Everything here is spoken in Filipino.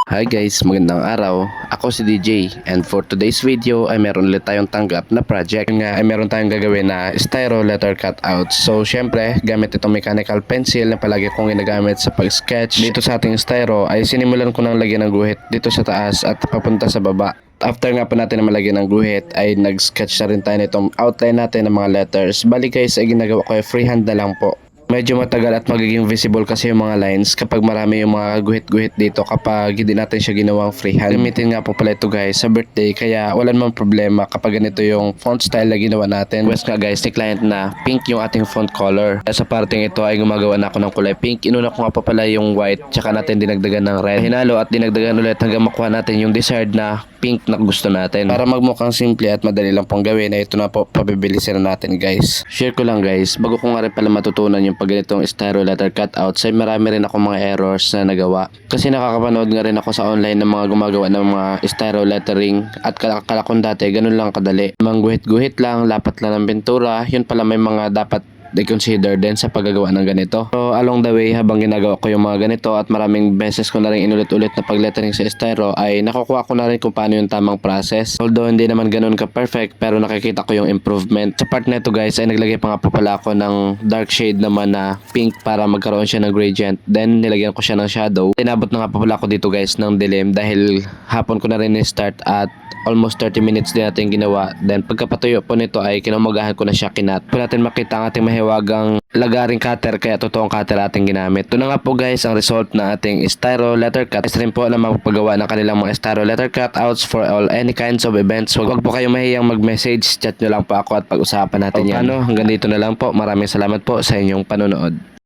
Hi guys, magandang araw. Ako si DJ and for today's video ay meron ulit tayong tanggap na project. Yun nga ay meron tayong gagawin na styro letter cutout. So syempre gamit itong mechanical pencil na palagi kong ginagamit sa pag-sketch. Dito sa ating styro ay sinimulan ko ng lagyan ng guhit dito sa taas at papunta sa baba. After nga pa natin na malagyan ng guhit ay nag-sketch na rin tayo nitong outline natin ng mga letters. Bali guys ay ginagawa ko ay freehand na lang po. Medyo matagal at magiging visible kasi yung mga lines kapag marami yung mga guhit-guhit dito kapag hindi natin siya ginawang freehand. Gamitin nga po pala ito guys sa birthday kaya wala namang problema kapag ganito yung font style na ginawa natin. Request nga guys ni client na pink yung ating font color. Kaya sa parting ito ay gumagawa na ako ng kulay pink. Inuna ko nga pa pala yung white tsaka natin dinagdagan ng red. Hinalo at dinagdagan ulit hanggang makuha natin yung desired na pink na gusto natin. Para magmukhang simple at madali lang pong gawin ay ito na po pabibilisin na natin guys. Share ko lang guys, bago ko nga rin pala matutunan yung pag ganitong styro letter cutout ay marami rin ako mga errors na nagawa. Kasi nakakapanood nga rin ako sa online ng mga gumagawa ng mga styro lettering at kalakon dati ganun lang kadali. Mangguhit-guhit lang, lapat lang ng pintura, yun pala may mga dapat i-consider din sa paggagawa ng ganito. So along the way habang ginagawa ko yung mga ganito at maraming beses ko na rin inulit-ulit na pag-lettering sa styro ay nakukuha ko na rin kung paano yung tamang process. Although hindi naman ganun ka-perfect pero nakikita ko yung improvement. Sa part na ito guys ay naglagay pa nga po pala ako ng dark shade naman na pink para magkaroon siya ng gradient. Then nilagyan ko siya ng shadow. Inabot na nga po pala ako dito guys ng dilim dahil hapon ko na rin ni-start at almost 30 minutes din natin ginawa. Then pagkapatuyo po nito ay kinamagahan ko na siya kinat. Kung natin makita ang ating mahiwagang lagaring cutter kaya totoong cutter ating ginamit. Ito na nga po guys ang result na ating styro letter cut. Is rin po na magpagawa ng kanilang mga styro letter cutouts for all any kinds of events. Huwag po kayong mahiyang mag-message. Chat nyo lang po ako at pag-usapan natin yan. Hanggang dito na lang po. Maraming salamat po sa inyong panonood.